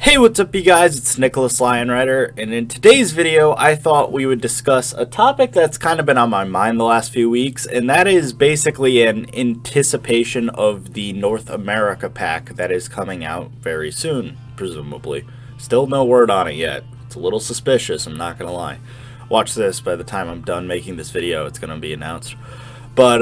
Hey, what's up you guys? It's IAmTheLionRider, and in today's video I thought we would discuss a topic that's kind of been on my mind the last few weeks, and that is basically an anticipation of the North America pack that is coming out very soon, presumably. Still no word on it yet. It's a little suspicious, I'm not gonna lie. Watch this, by the time I'm done making this video it's gonna be announced. But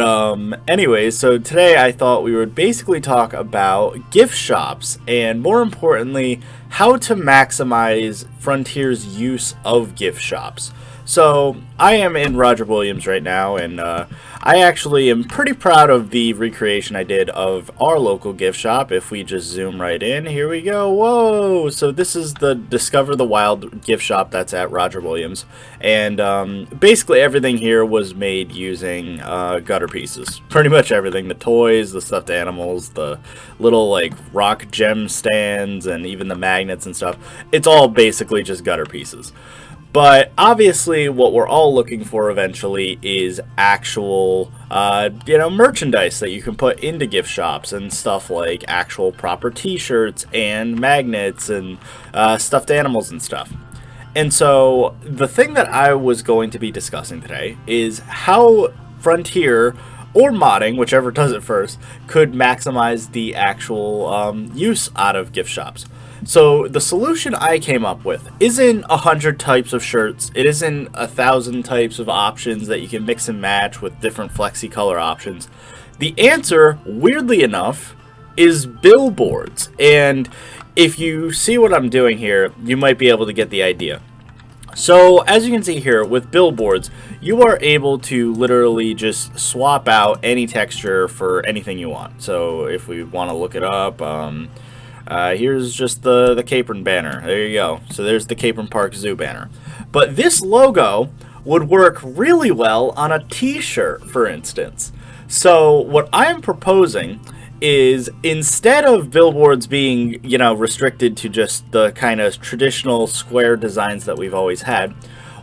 anyways, so today I thought we would basically talk about gift shops and, more importantly, how to maximize Frontier's use of gift shops. So I am in Roger Williams right now, and I actually am pretty proud of the recreation I did of our local gift shop. If we just zoom right in, here we go. Whoa! So this is the Discover the Wild gift shop that's at Roger Williams, and basically everything here was made using gutter pieces. Pretty much everything: the toys, the stuffed animals, the little like rock gem stands, and even the magnets and stuff. It's all basically just gutter pieces. But obviously what we're all looking for eventually is actual, merchandise that you can put into gift shops and stuff like actual proper t-shirts and magnets and stuffed animals and stuff. And so the thing that I was going to be discussing today is how Frontier or modding, whichever does it first, could maximize the actual use out of gift shops. So the solution I came up with isn't 100 types of shirts. It isn't 1,000 types of options that you can mix and match with different flexi color options. The answer, weirdly enough, is billboards. And if you see what I'm doing here, you might be able to get the idea. So as you can see here with billboards, you are able to literally just swap out any texture for anything you want. So if we want to look it up, here's just the Capron banner. There you go. So there's the Capron Park Zoo banner. But this logo would work really well on a t-shirt, for instance. So what I'm proposing is, instead of billboards being, restricted to just the kind of traditional square designs that we've always had,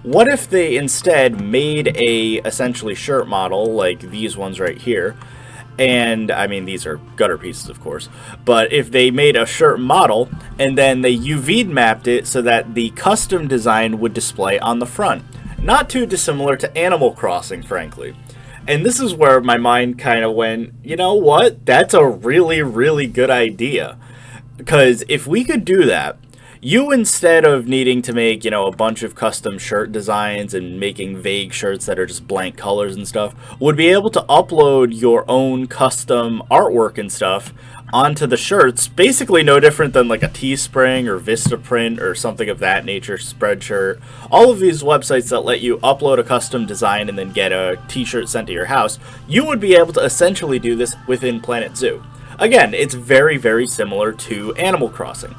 what if they instead made a essentially shirt model like these ones right here? And I mean, these are gutter pieces, of course, but if they made a shirt model and then they UV mapped it so that the custom design would display on the front. Not too dissimilar to Animal Crossing, frankly. And this is where my mind kind of went, you know what? That's a really, really good idea. Because if we could do that, you, instead of needing to make, a bunch of custom shirt designs and making vague shirts that are just blank colors and stuff, would be able to upload your own custom artwork and stuff onto the shirts. Basically no different than like a Teespring or Vistaprint or something of that nature, Spreadshirt. All of these websites that let you upload a custom design and then get a t-shirt sent to your house, you would be able to essentially do this within Planet Zoo. Again, it's very, very similar to Animal Crossing.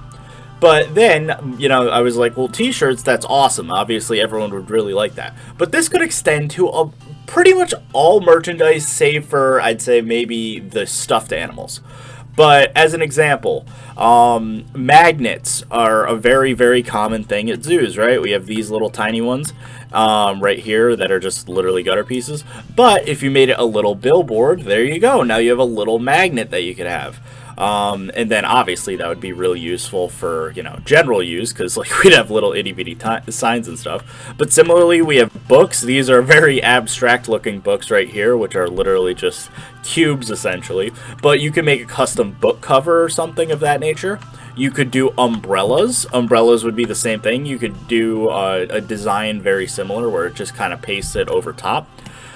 But then, I was like, well, t-shirts, that's awesome. Obviously, everyone would really like that. But this could extend to pretty much all merchandise, save for, I'd say, maybe the stuffed animals. But as an example, magnets are a very, very common thing at zoos, right? We have these little tiny ones right here that are just literally gutter pieces. But if you made it a little billboard, there you go. Now you have a little magnet that you could have. And then obviously that would be really useful for, general use, because like we'd have little itty bitty signs and stuff. But similarly, we have books. These are very abstract looking books right here, which are literally just cubes essentially. But you can make a custom book cover or something of that nature. You could do umbrellas. Umbrellas would be the same thing. You could do a design very similar where it just kind of pastes it over top.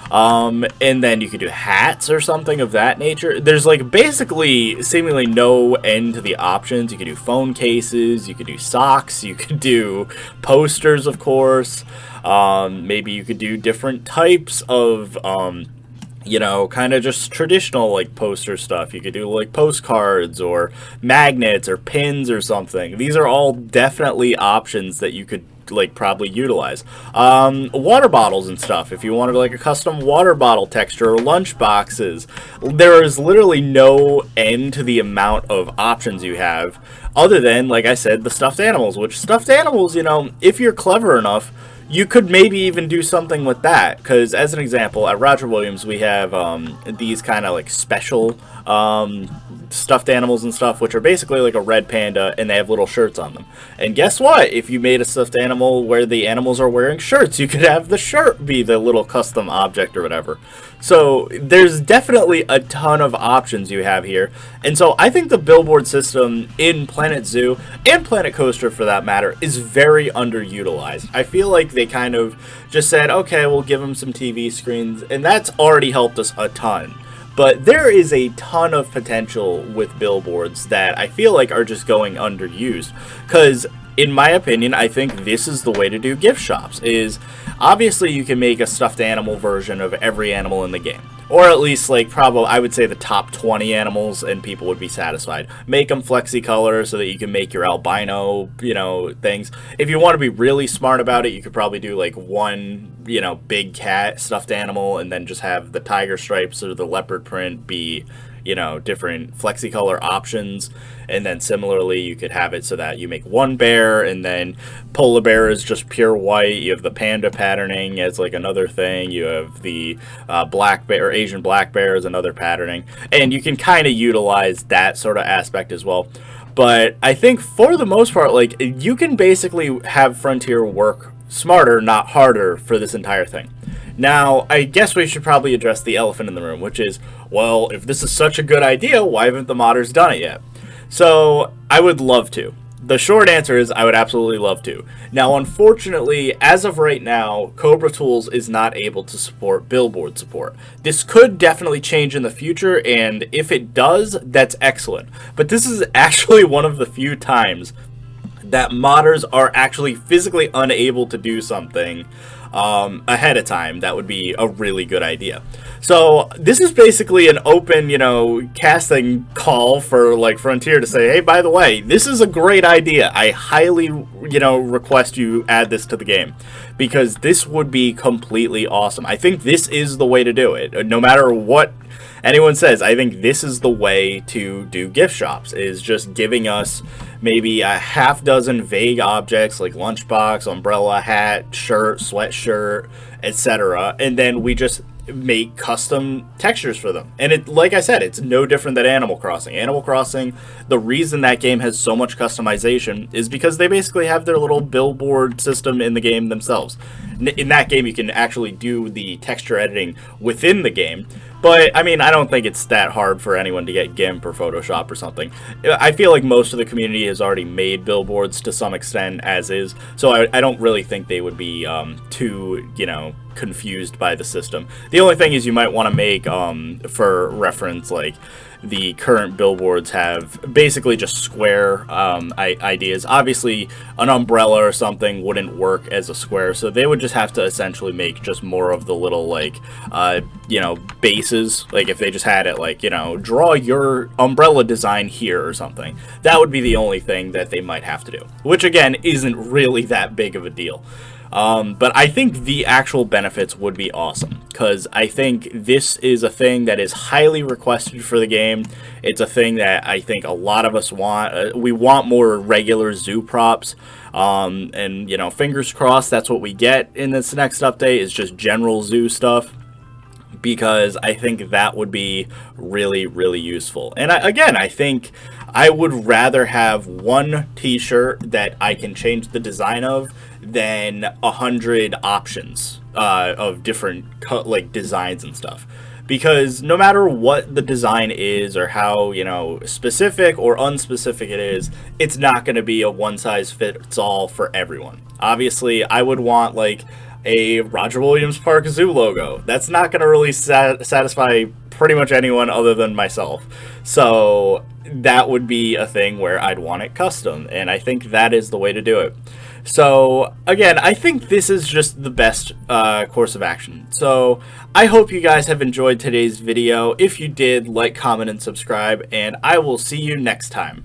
And then you could do hats or something of that nature. There's like basically seemingly no end to the options. You could do phone cases, you could do socks, you could do posters, of course. Maybe you could do different types of, kind of just traditional like poster stuff. You could do like postcards or magnets or pins or something. These are all definitely options that you could like probably utilize. Water bottles and stuff, if you wanted like a custom water bottle texture, or lunch boxes. There is literally no end to the amount of options you have, other than, like I said, the stuffed animals, which stuffed animals, if you're clever enough, you could maybe even do something with that, because as an example, at Roger Williams we have these kind of like special stuffed animals and stuff, which are basically like a red panda, and they have little shirts on them. And guess what? If you made a stuffed animal where the animals are wearing shirts, you could have the shirt be the little custom object or whatever. So there's definitely a ton of options you have here. And so I think the billboard system in Planet Zoo, and Planet Coaster for that matter, is very underutilized. I feel like they kind of just said, okay, we'll give them some TV screens, and that's already helped us a ton. But there is a ton of potential with billboards that I feel like are just going underused. Because, in my opinion, I think this is the way to do gift shops. Is obviously you can make a stuffed animal version of every animal in the game. Or at least, like, probably, I would say the top 20 animals, and people would be satisfied. Make them flexi-color so that you can make your albino, you know, things. If you want to be really smart about it, you could probably do, like, one, you know, big cat stuffed animal, and then just have the tiger stripes or the leopard print be, you know, different flexi-color options. And then similarly, you could have it so that you make one bear, and then polar bear is just pure white. You have the panda patterning as like another thing. You have the black bear, Asian black bear is another patterning. And you can kind of utilize that sort of aspect as well. But I think for the most part, like, you can basically have Frontier work smarter, not harder, for this entire thing. Now, I guess we should probably address the elephant in the room, which is, well, if this is such a good idea, why haven't the modders done it yet? So, I would love to. The short answer is I would absolutely love to. Now, unfortunately, as of right now, Cobra Tools is not able to support billboard support. This could definitely change in the future, and if it does, that's excellent. But this is actually one of the few times that modders are actually physically unable to do something ahead of time. That would be a really good idea. So this is basically an open, you know, casting call for like Frontier to say, hey, by the way, this is a great idea. I highly, you know, request you add this to the game, because this would be completely awesome. I think this is the way to do it. No matter what anyone says, I think this is the way to do gift shops, is just giving us maybe a half dozen vague objects like lunchbox, umbrella, hat, shirt, sweatshirt, etc. And then we just make custom textures for them. And it, like I said, it's no different than Animal Crossing. Animal Crossing, the reason that game has so much customization is because they basically have their little billboard system in the game themselves. In that game, you can actually do the texture editing within the game. But, I mean, I don't think it's that hard for anyone to get GIMP or Photoshop or something. I feel like most of the community has already made billboards to some extent as is, so I don't really think they would be too, you know, confused by the system. The only thing is you might want to make, for reference, like, the current billboards have basically just square ideas. Obviously, an umbrella or something wouldn't work as a square, so they would just have to essentially make just more of the little, like, you know, bases. Like, if they just had it, like, you know, draw your umbrella design here or something. That would be the only thing that they might have to do, which, again, isn't really that big of a deal. But I think the actual benefits would be awesome, because I think this is a thing that is highly requested for the game. It's a thing that I think a lot of us want. We want more regular zoo props, and, you know, fingers crossed that's what we get in this next update, is just general zoo stuff, because I think that would be really, really useful. And again, I think I would rather have one t-shirt that I can change the design of than 100 options of different like designs and stuff. Because no matter what the design is or how, you know, specific or unspecific it is, it's not going to be a one-size-fits-all for everyone. Obviously, I would want, like, a Roger Williams Park Zoo logo. That's not going to really satisfy pretty much anyone other than myself. So that would be a thing where I'd want it custom, and I think that is the way to do it. So, again, I think this is just the best course of action. So, I hope you guys have enjoyed today's video. If you did, like, comment, and subscribe, and I will see you next time.